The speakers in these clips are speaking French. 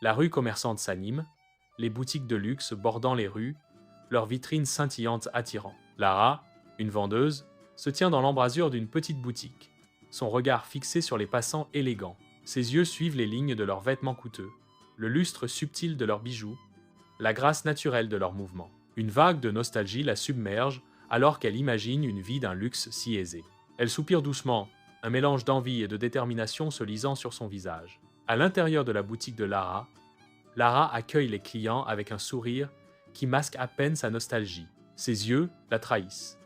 La rue commerçante s'anime, les boutiques de luxe bordant les rues, leurs vitrines scintillantes attirant. Lara, une vendeuse, se tient dans l'embrasure d'une petite boutique, son regard fixé sur les passants élégants. Ses yeux suivent les lignes de leurs vêtements coûteux, le lustre subtil de leurs bijoux, la grâce naturelle de leurs mouvements. Une vague de nostalgie la submerge alors qu'elle imagine une vie d'un luxe si aisé. Elle soupire doucement, un mélange d'envie et de détermination se lisant sur son visage. À l'intérieur de la boutique de Lara, Lara accueille les clients avec un sourire qui masque à peine sa nostalgie. Ses yeux la trahissent,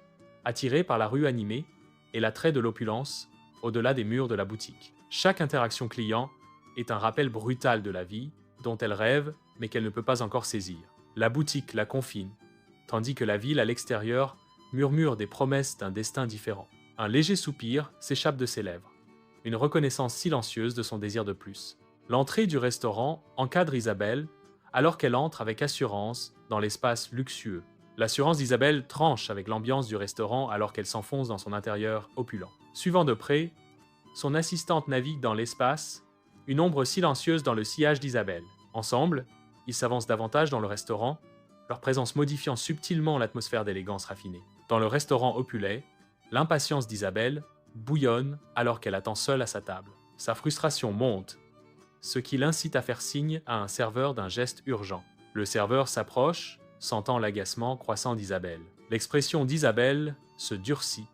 attirés par la rue animée et l'attrait de l'opulence au-delà des murs de la boutique. Chaque interaction client est un rappel brutal de la vie dont elle rêve mais qu'elle ne peut pas encore saisir. La boutique la confine, tandis que la ville à l'extérieur murmure des promesses d'un destin différent. Un léger soupir s'échappe de ses lèvres, une reconnaissance silencieuse de son désir de plus. L'entrée du restaurant encadre Isabelle alors qu'elle entre avec assurance dans l'espace luxueux. L'assurance d'Isabelle tranche avec l'ambiance du restaurant alors qu'elle s'enfonce dans son intérieur opulent. Suivant de près, son assistante navigue dans l'espace, une ombre silencieuse dans le sillage d'Isabelle. Ensemble, ils s'avancent davantage dans le restaurant, leur présence modifiant subtilement l'atmosphère d'élégance raffinée. Dans le restaurant opulent, l'impatience d'Isabelle bouillonne alors qu'elle attend seule à sa table. Sa frustration monte, ce qui l'incite à faire signe à un serveur d'un geste urgent. Le serveur s'approche, sentant l'agacement croissant d'Isabelle. L'expression d'Isabelle se durcit,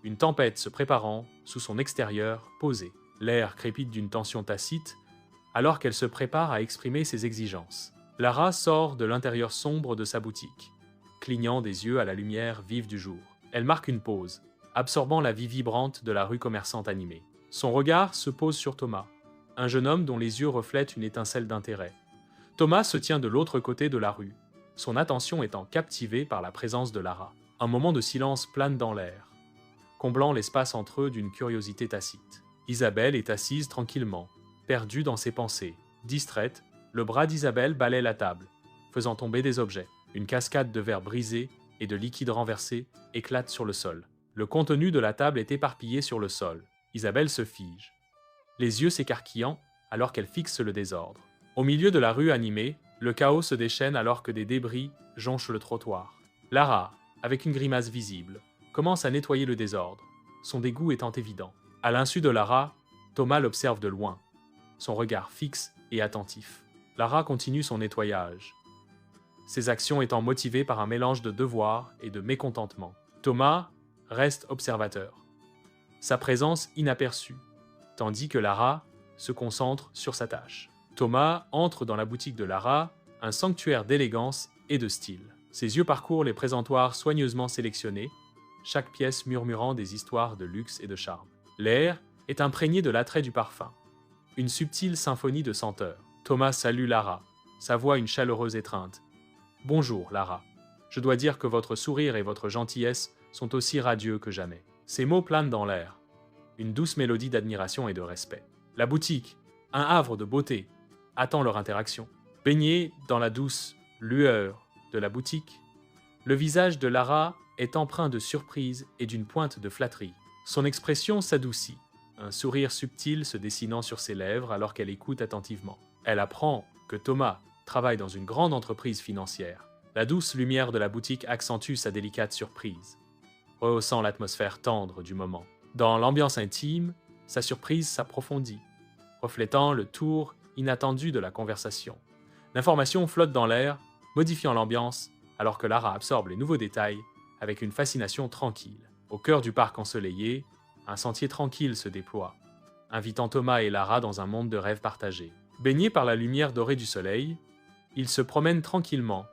une tempête se préparant sous son extérieur posé. L'air crépite d'une tension tacite, alors qu'elle se prépare à exprimer ses exigences. Lara sort de l'intérieur sombre de sa boutique, clignant des yeux à la lumière vive du jour. Elle marque une pause, absorbant la vie vibrante de la rue commerçante animée. Son regard se pose sur Thomas, un jeune homme dont les yeux reflètent une étincelle d'intérêt. Thomas se tient de l'autre côté de la rue, son attention étant captivée par la présence de Lara. Un moment de silence plane dans l'air, comblant l'espace entre eux d'une curiosité tacite. Isabelle est assise tranquillement, perdue dans ses pensées. Distraite, le bras d'Isabelle balaie la table, faisant tomber des objets. Une cascade de verres brisés et de liquide renversé éclate sur le sol. Le contenu de la table est éparpillé sur le sol. Isabelle se fige, les yeux s'écarquillant alors qu'elle fixe le désordre. Au milieu de la rue animée, le chaos se déchaîne alors que des débris jonchent le trottoir. Lara, avec une grimace visible, commence à nettoyer le désordre, son dégoût étant évident. À l'insu de Lara, Thomas l'observe de loin, son regard fixe et attentif. Lara continue son nettoyage, ses actions étant motivées par un mélange de devoir et de mécontentement. Thomas reste observateur, sa présence inaperçue, tandis que Lara se concentre sur sa tâche. Thomas entre dans la boutique de Lara, un sanctuaire d'élégance et de style. Ses yeux parcourent les présentoirs soigneusement sélectionnés, chaque pièce murmurant des histoires de luxe et de charme. L'air est imprégné de l'attrait du parfum, une subtile symphonie de senteurs. Thomas salue Lara, sa voix une chaleureuse étreinte. « Bonjour, Lara. Je dois dire que votre sourire et votre gentillesse sont aussi radieux que jamais. » Ces mots planent dans l'air, une douce mélodie d'admiration et de respect. La boutique, un havre de beauté, attend leur interaction. Baignée dans la douce lueur de la boutique, le visage de Lara est empreint de surprise et d'une pointe de flatterie. Son expression s'adoucit, un sourire subtil se dessinant sur ses lèvres alors qu'elle écoute attentivement. Elle apprend que Thomas travaille dans une grande entreprise financière. La douce lumière de la boutique accentue sa délicate surprise, rehaussant l'atmosphère tendre du moment. Dans l'ambiance intime, sa surprise s'approfondit, reflétant le tour inattendu de la conversation. L'information flotte dans l'air, modifiant l'ambiance, alors que Lara absorbe les nouveaux détails avec une fascination tranquille. Au cœur du parc ensoleillé, un sentier tranquille se déploie, invitant Thomas et Lara dans un monde de rêves partagés. Baignés par la lumière dorée du soleil, ils se promènent tranquillement,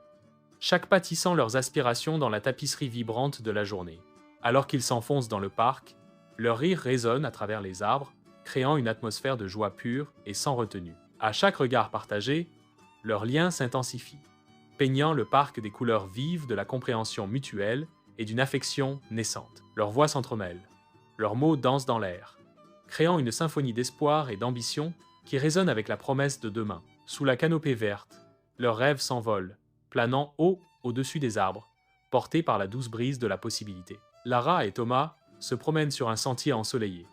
chaque pas tissant leurs aspirations dans la tapisserie vibrante de la journée. Alors qu'ils s'enfoncent dans le parc, leur rire résonne à travers les arbres, créant une atmosphère de joie pure et sans retenue. À chaque regard partagé, leur lien s'intensifie, peignant le parc des couleurs vives de la compréhension mutuelle et d'une affection naissante. Leurs voix s'entremêlent, leurs mots dansent dans l'air, créant une symphonie d'espoir et d'ambition qui résonne avec la promesse de demain. Sous la canopée verte, leurs rêves s'envolent, planant haut au-dessus des arbres, portés par la douce brise de la possibilité. Lara et Thomas se promènent sur un sentier ensoleillé,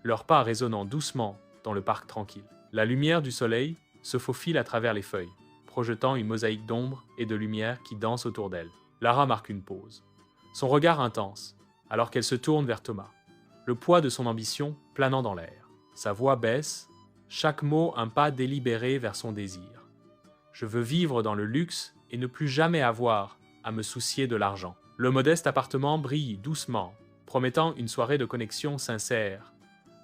leurs pas résonnant doucement dans le parc tranquille. La lumière du soleil se faufile à travers les feuilles, projetant une mosaïque d'ombre et de lumière qui danse autour d'elle. Lara marque une pause. Son regard intense, alors qu'elle se tourne vers Thomas. Le poids de son ambition planant dans l'air. Sa voix baisse, chaque mot un pas délibéré vers son désir. Je veux vivre dans le luxe et ne plus jamais avoir à me soucier de l'argent. Le modeste appartement brille doucement, promettant une soirée de connexion sincère,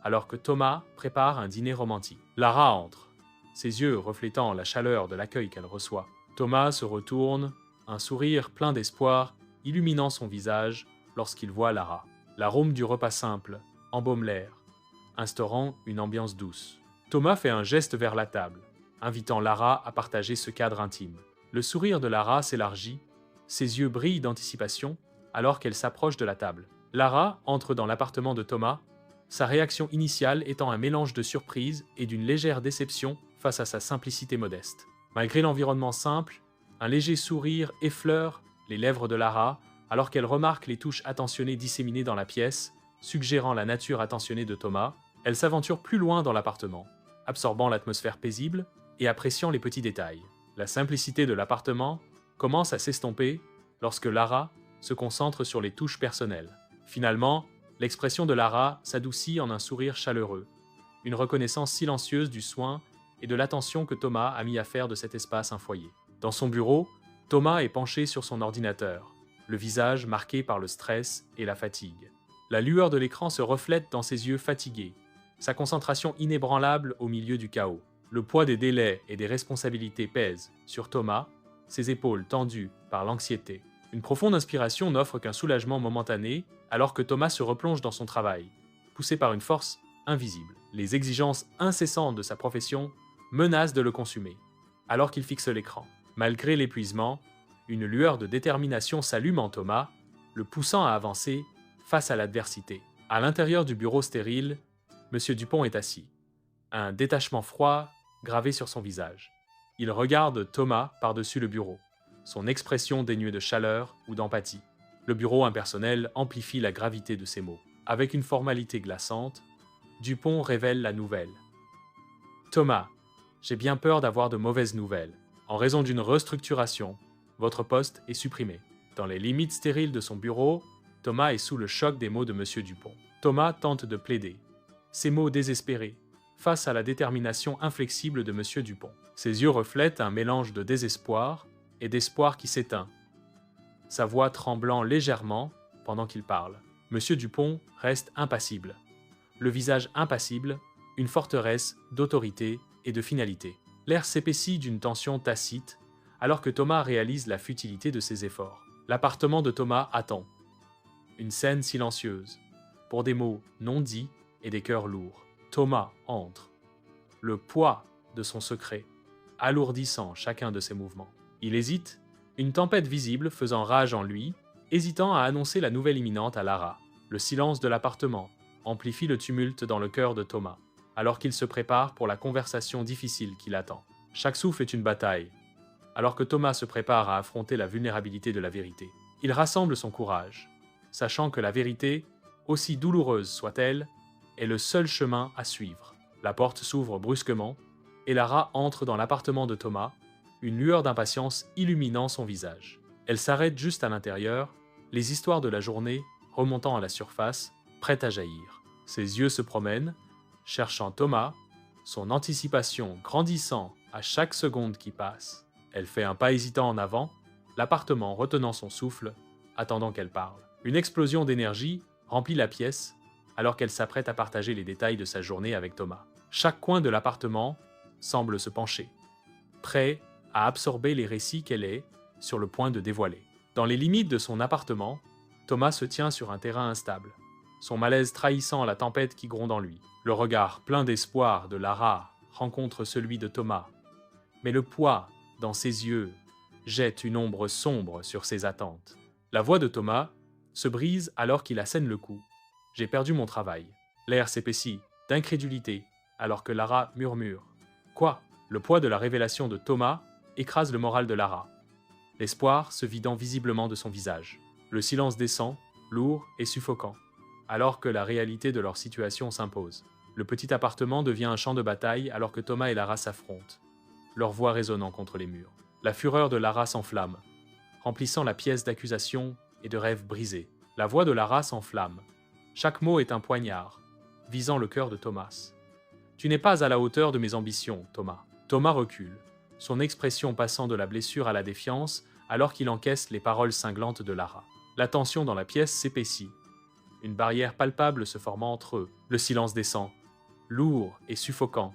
alors que Thomas prépare un dîner romantique. Lara entre, ses yeux reflétant la chaleur de l'accueil qu'elle reçoit. Thomas se retourne, un sourire plein d'espoir illuminant son visage lorsqu'il voit Lara. L'arôme du repas simple embaume l'air, instaurant une ambiance douce. Thomas fait un geste vers la table, invitant Lara à partager ce cadre intime. Le sourire de Lara s'élargit, ses yeux brillent d'anticipation alors qu'elle s'approche de la table. Lara entre dans l'appartement de Thomas, sa réaction initiale étant un mélange de surprise et d'une légère déception face à sa simplicité modeste. Malgré l'environnement simple, un léger sourire effleure les lèvres de Lara alors qu'elle remarque les touches attentionnées disséminées dans la pièce, suggérant la nature attentionnée de Thomas. Elle s'aventure plus loin dans l'appartement, absorbant l'atmosphère paisible et appréciant les petits détails. La simplicité de l'appartement commence à s'estomper lorsque Lara se concentre sur les touches personnelles. Finalement, l'expression de Lara s'adoucit en un sourire chaleureux, une reconnaissance silencieuse du soin et de l'attention que Thomas a mis à faire de cet espace un foyer. Dans son bureau, Thomas est penché sur son ordinateur, le visage marqué par le stress et la fatigue. La lueur de l'écran se reflète dans ses yeux fatigués, sa concentration inébranlable au milieu du chaos. Le poids des délais et des responsabilités pèse sur Thomas, ses épaules tendues par l'anxiété. Une profonde inspiration n'offre qu'un soulagement momentané, alors que Thomas se replonge dans son travail, poussé par une force invisible. Les exigences incessantes de sa profession menacent de le consumer, alors qu'il fixe l'écran. Malgré l'épuisement, une lueur de détermination s'allume en Thomas, le poussant à avancer face à l'adversité. À l'intérieur du bureau stérile, M. Dupont est assis, un détachement froid gravé sur son visage. Il regarde Thomas par-dessus le bureau, son expression dénuée de chaleur ou d'empathie. Le bureau impersonnel amplifie la gravité de ses mots. Avec une formalité glaçante, Dupont révèle la nouvelle. « Thomas, j'ai bien peur d'avoir de mauvaises nouvelles. En raison d'une restructuration, votre poste est supprimé. » Dans les limites stériles de son bureau, Thomas est sous le choc des mots de M. Dupont. Thomas tente de plaider, ses mots désespérés, face à la détermination inflexible de M. Dupont. Ses yeux reflètent un mélange de désespoir et d'espoir qui s'éteint, sa voix tremblant légèrement pendant qu'il parle. M. Dupont reste impassible, le visage impassible, une forteresse d'autorité et de finalité. L'air s'épaissit d'une tension tacite, alors que Thomas réalise la futilité de ses efforts. L'appartement de Thomas attend. Une scène silencieuse, pour des mots non dits et des cœurs lourds. Thomas entre, le poids de son secret, alourdissant chacun de ses mouvements. Il hésite, une tempête visible faisant rage en lui, hésitant à annoncer la nouvelle imminente à Lara. Le silence de l'appartement amplifie le tumulte dans le cœur de Thomas, alors qu'il se prépare pour la conversation difficile qui l'attend. Chaque souffle est une bataille, alors que Thomas se prépare à affronter la vulnérabilité de la vérité. Il rassemble son courage, sachant que la vérité, aussi douloureuse soit-elle, est le seul chemin à suivre. La porte s'ouvre brusquement, et Lara entre dans l'appartement de Thomas, une lueur d'impatience illuminant son visage. Elle s'arrête juste à l'intérieur, les histoires de la journée remontant à la surface, prêtes à jaillir. Ses yeux se promènent, cherchant Thomas, son anticipation grandissant à chaque seconde qui passe. Elle fait un pas hésitant en avant, l'appartement retenant son souffle, attendant qu'elle parle. Une explosion d'énergie remplit la pièce, alors qu'elle s'apprête à partager les détails de sa journée avec Thomas. Chaque coin de l'appartement semble se pencher, prêt à absorber les récits qu'elle est sur le point de dévoiler. Dans les limites de son appartement, Thomas se tient sur un terrain instable, son malaise trahissant la tempête qui gronde en lui. Le regard plein d'espoir de Lara rencontre celui de Thomas, mais le poids dans ses yeux jette une ombre sombre sur ses attentes. La voix de Thomas se brise alors qu'il assène le coup. « J'ai perdu mon travail. » L'air s'épaissit, d'incrédulité, alors que Lara murmure. « Quoi ?» Le poids de la révélation de Thomas écrase le moral de Lara, l'espoir se vidant visiblement de son visage. Le silence descend, lourd et suffocant, alors que la réalité de leur situation s'impose. Le petit appartement devient un champ de bataille alors que Thomas et Lara s'affrontent, leur voix résonnant contre les murs. La fureur de Lara s'enflamme, remplissant la pièce d'accusation et de rêves brisés. La voix de Lara s'enflamme. Chaque mot est un poignard, visant le cœur de Thomas. Tu n'es pas à la hauteur de mes ambitions, Thomas. Thomas recule, son expression passant de la blessure à la défiance alors qu'il encaisse les paroles cinglantes de Lara. La tension dans la pièce s'épaissit. Une barrière palpable se formant entre eux. Le silence descend, lourd et suffocant,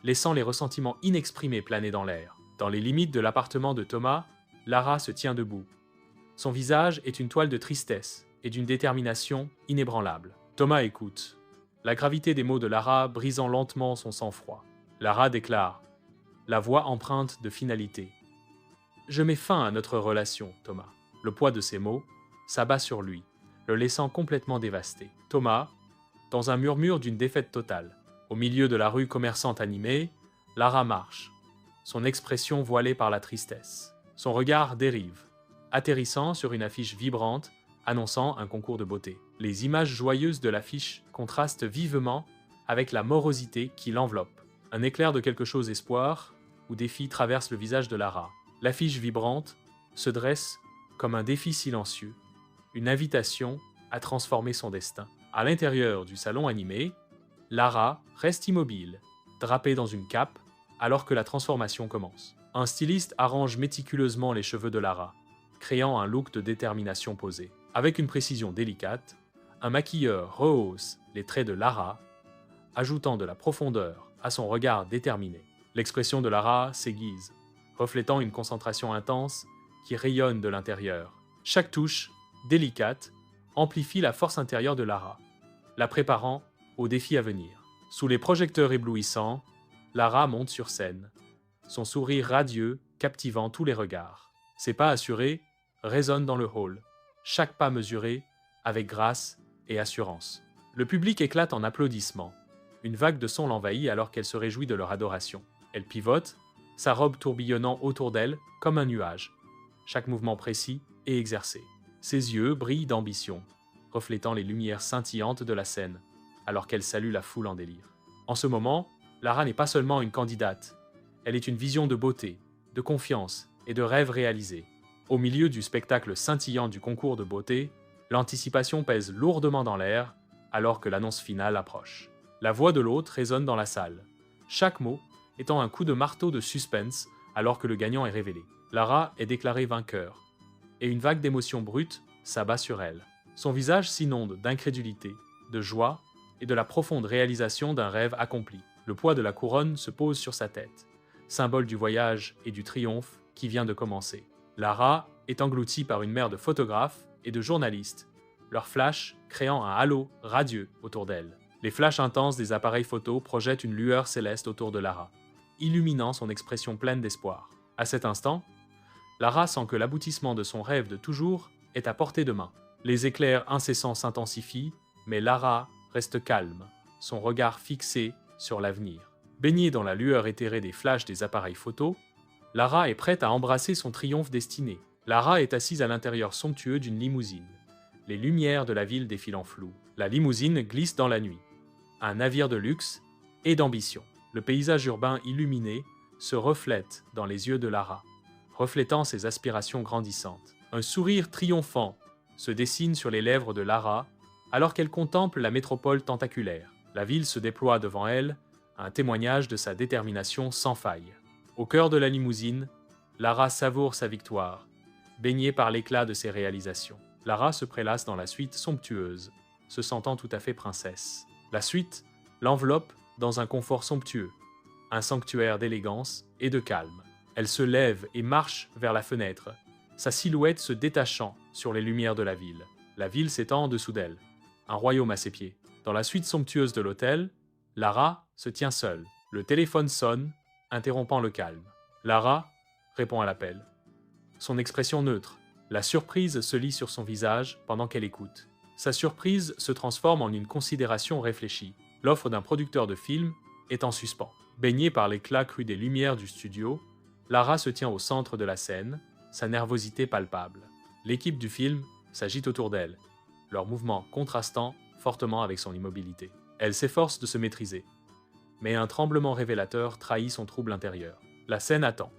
laissant les ressentiments inexprimés planer dans l'air. Dans les limites de l'appartement de Thomas, Lara se tient debout. Son visage est une toile de tristesse et d'une détermination inébranlable. Thomas écoute, la gravité des mots de Lara brisant lentement son sang-froid. Lara déclare, la voix empreinte de finalité. « Je mets fin à notre relation, Thomas. » Le poids de ces mots s'abat sur lui, le laissant complètement dévasté. Thomas, dans un murmure d'une défaite totale, au milieu de la rue commerçante animée, Lara marche, son expression voilée par la tristesse. Son regard dérive, atterrissant sur une affiche vibrante annonçant un concours de beauté. Les images joyeuses de l'affiche contrastent vivement avec la morosité qui l'enveloppe. Un éclair de quelque chose espoir ou défi traverse le visage de Lara. L'affiche vibrante se dresse comme un défi silencieux, une invitation à transformer son destin. À l'intérieur du salon animé, Lara reste immobile, drapée dans une cape, alors que la transformation commence. Un styliste arrange méticuleusement les cheveux de Lara, créant un look de détermination posée. Avec une précision délicate, un maquilleur rehausse les traits de Lara, ajoutant de la profondeur à son regard déterminé. L'expression de Lara s'aiguise, reflétant une concentration intense qui rayonne de l'intérieur. Chaque touche, délicate, amplifie la force intérieure de Lara, la préparant au défi à venir. Sous les projecteurs éblouissants, Lara monte sur scène, son sourire radieux captivant tous les regards. Ses pas assurés résonnent dans le hall, chaque pas mesuré avec grâce et assurance. Le public éclate en applaudissements. Une vague de sons l'envahit alors qu'elle se réjouit de leur adoration. Elle pivote, sa robe tourbillonnant autour d'elle comme un nuage, chaque mouvement précis et exercé. Ses yeux brillent d'ambition, reflétant les lumières scintillantes de la scène, alors qu'elle salue la foule en délire. En ce moment, Lara n'est pas seulement une candidate, elle est une vision de beauté, de confiance et de rêve réalisés. Au milieu du spectacle scintillant du concours de beauté, l'anticipation pèse lourdement dans l'air alors que l'annonce finale approche. La voix de l'hôte résonne dans la salle, chaque mot étant un coup de marteau de suspense alors que le gagnant est révélé. Lara est déclarée vainqueur, et une vague d'émotions brutes s'abat sur elle. Son visage s'inonde d'incrédulité, de joie et de la profonde réalisation d'un rêve accompli. Le poids de la couronne se pose sur sa tête, symbole du voyage et du triomphe qui vient de commencer. Lara est engloutie par une mer de photographes et de journalistes, leurs flashs créant un halo radieux autour d'elle. Les flashs intenses des appareils photo projettent une lueur céleste autour de Lara, illuminant son expression pleine d'espoir. À cet instant, Lara sent que l'aboutissement de son rêve de toujours est à portée de main. Les éclairs incessants s'intensifient, mais Lara reste calme, son regard fixé sur l'avenir. Baignée dans la lueur éthérée des flashs des appareils photo, Lara est prête à embrasser son triomphe destiné. Lara est assise à l'intérieur somptueux d'une limousine, les lumières de la ville défilant floues. La limousine glisse dans la nuit. Un navire de luxe et d'ambition. Le paysage urbain illuminé se reflète dans les yeux de Lara, reflétant ses aspirations grandissantes. Un sourire triomphant se dessine sur les lèvres de Lara alors qu'elle contemple la métropole tentaculaire. La ville se déploie devant elle, un témoignage de sa détermination sans faille. Au cœur de la limousine, Lara savoure sa victoire, baignée par l'éclat de ses réalisations. Lara se prélasse dans la suite somptueuse, se sentant tout à fait princesse. La suite l'enveloppe dans un confort somptueux, un sanctuaire d'élégance et de calme. Elle se lève et marche vers la fenêtre, sa silhouette se détachant sur les lumières de la ville. La ville s'étend en dessous d'elle, un royaume à ses pieds. Dans la suite somptueuse de l'hôtel, Lara se tient seule. Le téléphone sonne, interrompant le calme. Lara répond à l'appel. Son expression neutre, la surprise se lit sur son visage pendant qu'elle écoute. Sa surprise se transforme en une considération réfléchie. L'offre d'un producteur de film est en suspens. Baignée par l'éclat cru des lumières du studio, Lara se tient au centre de la scène, sa nervosité palpable. L'équipe du film s'agite autour d'elle, leurs mouvements contrastant fortement avec son immobilité. Elle s'efforce de se maîtriser, mais un tremblement révélateur trahit son trouble intérieur. La scène attend.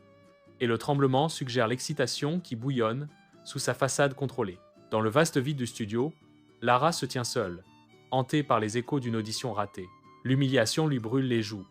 Et le tremblement suggère l'excitation qui bouillonne sous sa façade contrôlée. Dans le vaste vide du studio, Lara se tient seule, hantée par les échos d'une audition ratée. L'humiliation lui brûle les joues,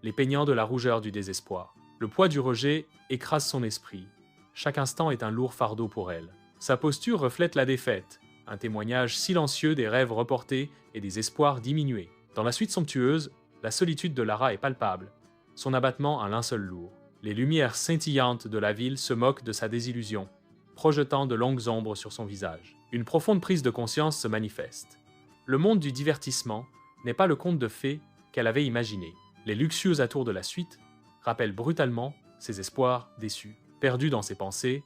les peignant de la rougeur du désespoir. Le poids du rejet écrase son esprit. Chaque instant est un lourd fardeau pour elle. Sa posture reflète la défaite, un témoignage silencieux des rêves reportés et des espoirs diminués. Dans la suite somptueuse, la solitude de Lara est palpable, son abattement un linceul lourd. Les lumières scintillantes de la ville se moquent de sa désillusion, projetant de longues ombres sur son visage. Une profonde prise de conscience se manifeste. Le monde du divertissement n'est pas le conte de fées qu'elle avait imaginé. Les luxueux atours de la suite rappellent brutalement ses espoirs déçus. Perdue dans ses pensées,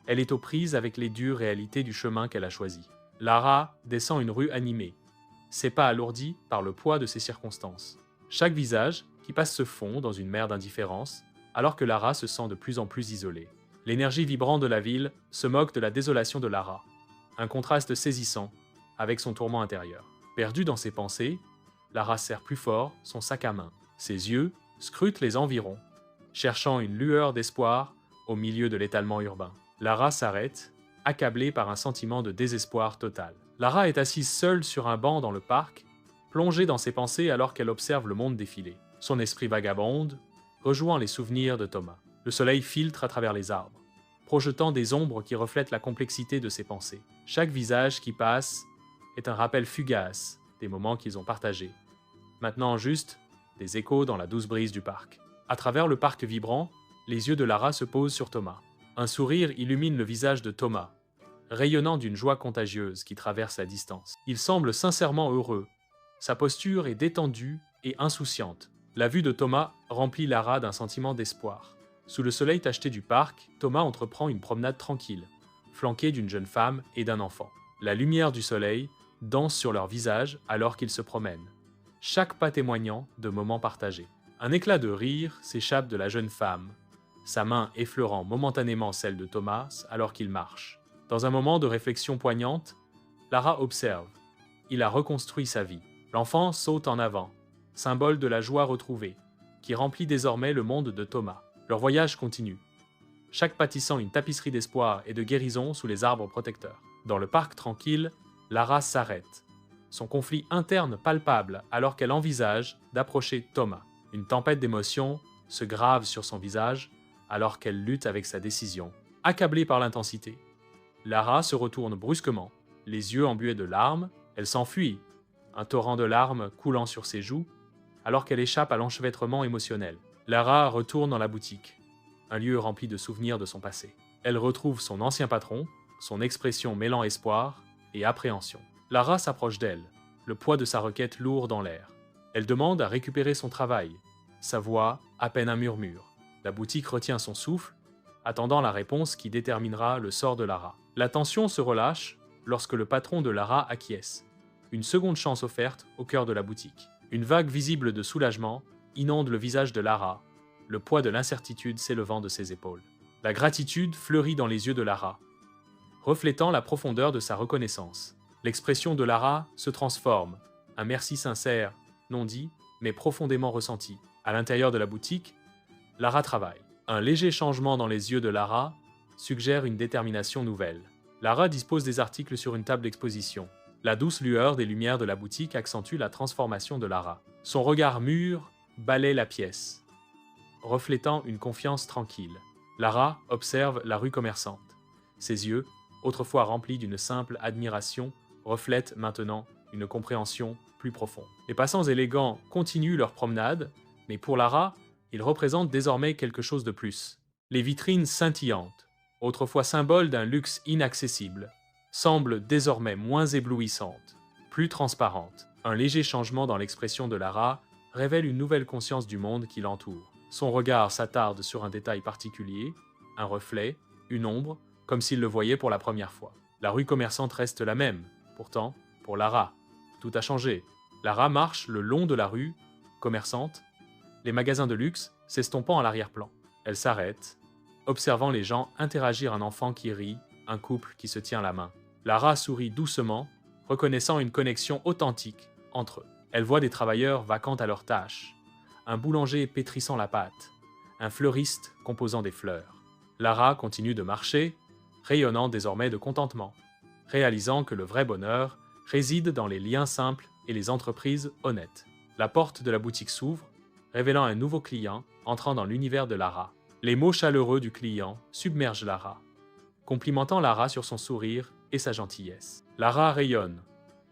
elle est aux prises avec les dures réalités du chemin qu'elle a choisi. Lara descend une rue animée, ses pas alourdis par le poids de ses circonstances. Chaque visage qui passe se fond dans une mer d'indifférence, alors que Lara se sent de plus en plus isolée. L'énergie vibrante de la ville se moque de la désolation de Lara, un contraste saisissant avec son tourment intérieur. Perdue dans ses pensées, Lara serre plus fort son sac à main. Ses yeux scrutent les environs, cherchant une lueur d'espoir au milieu de l'étalement urbain. Lara s'arrête, accablée par un sentiment de désespoir total. Lara est assise seule sur un banc dans le parc, plongée dans ses pensées alors qu'elle observe le monde défiler. Son esprit vagabonde, rejouant les souvenirs de Thomas. Le soleil filtre à travers les arbres, projetant des ombres qui reflètent la complexité de ses pensées. Chaque visage qui passe est un rappel fugace des moments qu'ils ont partagés. Maintenant juste, des échos dans la douce brise du parc. À travers le parc vibrant, les yeux de Lara se posent sur Thomas. Un sourire illumine le visage de Thomas, rayonnant d'une joie contagieuse qui traverse la distance. Il semble sincèrement heureux. Sa posture est détendue et insouciante. La vue de Thomas remplit Lara d'un sentiment d'espoir. Sous le soleil tacheté du parc, Thomas entreprend une promenade tranquille, flanqué d'une jeune femme et d'un enfant. La lumière du soleil danse sur leurs visages alors qu'ils se promènent, chaque pas témoignant de moments partagés. Un éclat de rire s'échappe de la jeune femme, sa main effleurant momentanément celle de Thomas alors qu'il marche. Dans un moment de réflexion poignante, Lara observe. Il a reconstruit sa vie. L'enfant saute en avant, symbole de la joie retrouvée, qui remplit désormais le monde de Thomas. Leur voyage continue, chaque pas tissant une tapisserie d'espoir et de guérison sous les arbres protecteurs. Dans le parc tranquille, Lara s'arrête, son conflit interne palpable alors qu'elle envisage d'approcher Thomas. Une tempête d'émotions se grave sur son visage alors qu'elle lutte avec sa décision. Accablée par l'intensité, Lara se retourne brusquement, les yeux embués de larmes, elle s'enfuit, un torrent de larmes coulant sur ses joues, alors qu'elle échappe à l'enchevêtrement émotionnel. Lara retourne dans la boutique, un lieu rempli de souvenirs de son passé. Elle retrouve son ancien patron, son expression mêlant espoir et appréhension. Lara s'approche d'elle, le poids de sa requête lourd dans l'air. Elle demande à récupérer son travail, sa voix à peine un murmure. La boutique retient son souffle, attendant la réponse qui déterminera le sort de Lara. La tension se relâche lorsque le patron de Lara acquiesce. Une seconde chance offerte au cœur de la boutique. Une vague visible de soulagement inonde le visage de Lara, le poids de l'incertitude s'élevant de ses épaules. La gratitude fleurit dans les yeux de Lara, reflétant la profondeur de sa reconnaissance. L'expression de Lara se transforme, un merci sincère, non dit, mais profondément ressenti. À l'intérieur de la boutique, Lara travaille. Un léger changement dans les yeux de Lara suggère une détermination nouvelle. Lara dispose des articles sur une table d'exposition. La douce lueur des lumières de la boutique accentue la transformation de Lara. Son regard mûr balaie la pièce, reflétant une confiance tranquille. Lara observe la rue commerçante. Ses yeux, autrefois remplis d'une simple admiration, reflètent maintenant une compréhension plus profonde. Les passants élégants continuent leur promenade, mais pour Lara, ils représentent désormais quelque chose de plus. Les vitrines scintillantes, autrefois symboles d'un luxe inaccessible, semblent désormais moins éblouissantes, plus transparentes. Un léger changement dans l'expression de Lara révèle une nouvelle conscience du monde qui l'entoure. Son regard s'attarde sur un détail particulier, un reflet, une ombre, comme s'il le voyait pour la première fois. La rue commerçante reste la même, pourtant, pour Lara, tout a changé. Lara marche le long de la rue commerçante, les magasins de luxe s'estompant à l'arrière-plan. Elle s'arrête, observant les gens interagir, un enfant qui rit, un couple qui se tient la main. Lara sourit doucement, reconnaissant une connexion authentique entre eux. Elle voit des travailleurs vacants à leurs tâches, un boulanger pétrissant la pâte, un fleuriste composant des fleurs. Lara continue de marcher, rayonnant désormais de contentement, réalisant que le vrai bonheur réside dans les liens simples et les entreprises honnêtes. La porte de la boutique s'ouvre, révélant un nouveau client entrant dans l'univers de Lara. Les mots chaleureux du client submergent Lara, complimentant Lara sur son sourire et sa gentillesse. Lara rayonne,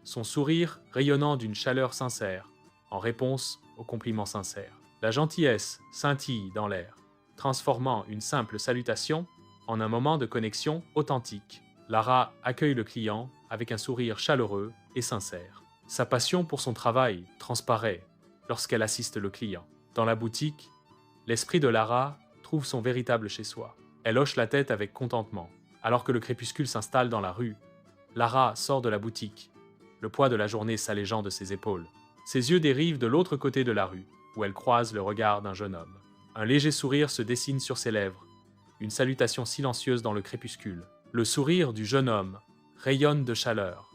son sourire rayonnant d'une chaleur sincère, en réponse aux compliments sincères. La gentillesse scintille dans l'air, transformant une simple salutation en un moment de connexion authentique. Lara accueille le client avec un sourire chaleureux et sincère. Sa passion pour son travail transparaît lorsqu'elle assiste le client. Dans la boutique, l'esprit de Lara trouve son véritable chez-soi. Elle hoche la tête avec contentement. Alors que le crépuscule s'installe dans la rue, Lara sort de la boutique, le poids de la journée s'allégeant de ses épaules. Ses yeux dérivent de l'autre côté de la rue, où elle croise le regard d'un jeune homme. Un léger sourire se dessine sur ses lèvres, une salutation silencieuse dans le crépuscule. Le sourire du jeune homme rayonne de chaleur,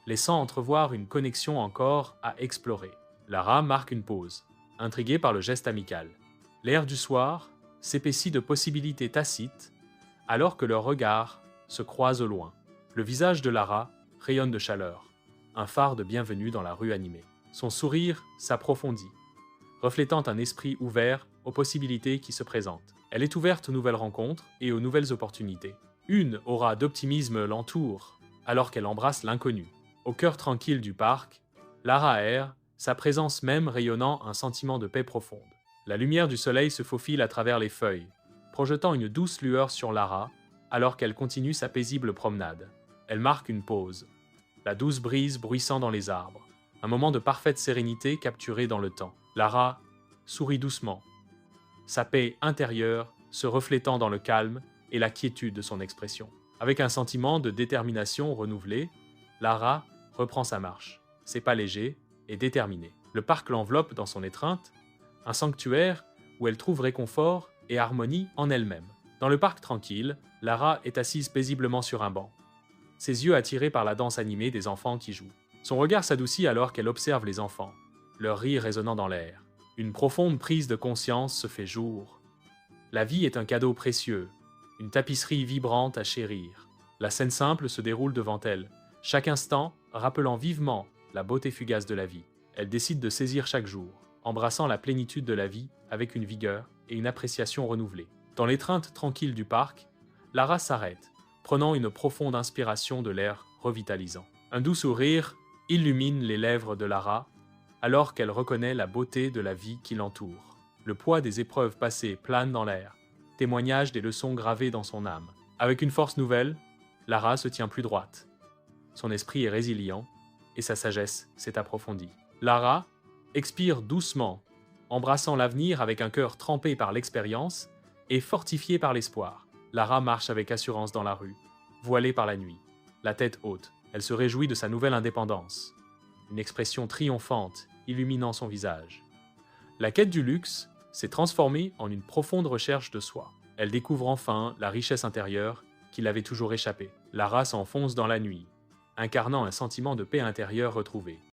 laissant entrevoir une connexion encore à explorer. Lara marque une pause, intriguée par le geste amical. L'air du soir s'épaissit de possibilités tacites, alors que leurs regards se croisent au loin. Le visage de Lara rayonne de chaleur, un phare de bienvenue dans la rue animée. Son sourire s'approfondit, reflétant un esprit ouvert aux possibilités qui se présentent. Elle est ouverte aux nouvelles rencontres et aux nouvelles opportunités. Une aura d'optimisme l'entoure, alors qu'elle embrasse l'inconnu. Au cœur tranquille du parc, Lara erre, sa présence même rayonnant un sentiment de paix profonde. La lumière du soleil se faufile à travers les feuilles, projetant une douce lueur sur Lara, alors qu'elle continue sa paisible promenade. Elle marque une pause, la douce brise bruissant dans les arbres, un moment de parfaite sérénité capturé dans le temps. Lara sourit doucement, sa paix intérieure se reflétant dans le calme et la quiétude de son expression. Avec un sentiment de détermination renouvelé, Lara reprend sa marche, ses pas légers et déterminés. Le parc l'enveloppe dans son étreinte, un sanctuaire où elle trouve réconfort et harmonie en elle-même. Dans le parc tranquille, Lara est assise paisiblement sur un banc, ses yeux attirés par la danse animée des enfants qui jouent. Son regard s'adoucit alors qu'elle observe les enfants, leur rire résonnant dans l'air. Une profonde prise de conscience se fait jour. La vie est un cadeau précieux, une tapisserie vibrante à chérir. La scène simple se déroule devant elle, chaque instant rappelant vivement la beauté fugace de la vie. Elle décide de saisir chaque jour, embrassant la plénitude de la vie avec une vigueur et une appréciation renouvelée. Dans l'étreinte tranquille du parc, Lara s'arrête, prenant une profonde inspiration de l'air revitalisant. Un doux sourire illumine les lèvres de Lara, alors qu'elle reconnaît la beauté de la vie qui l'entoure. Le poids des épreuves passées plane dans l'air, témoignage des leçons gravées dans son âme. Avec une force nouvelle, Lara se tient plus droite. Son esprit est résilient et sa sagesse s'est approfondie. Lara expire doucement, embrassant l'avenir avec un cœur trempé par l'expérience et fortifié par l'espoir. Lara marche avec assurance dans la rue, voilée par la nuit, la tête haute. Elle se réjouit de sa nouvelle indépendance, une expression triomphante illuminant son visage. La quête du luxe s'est transformée en une profonde recherche de soi. Elle découvre enfin la richesse intérieure qui l'avait toujours échappé. Lara s'enfonce dans la nuit, incarnant un sentiment de paix intérieure retrouvé.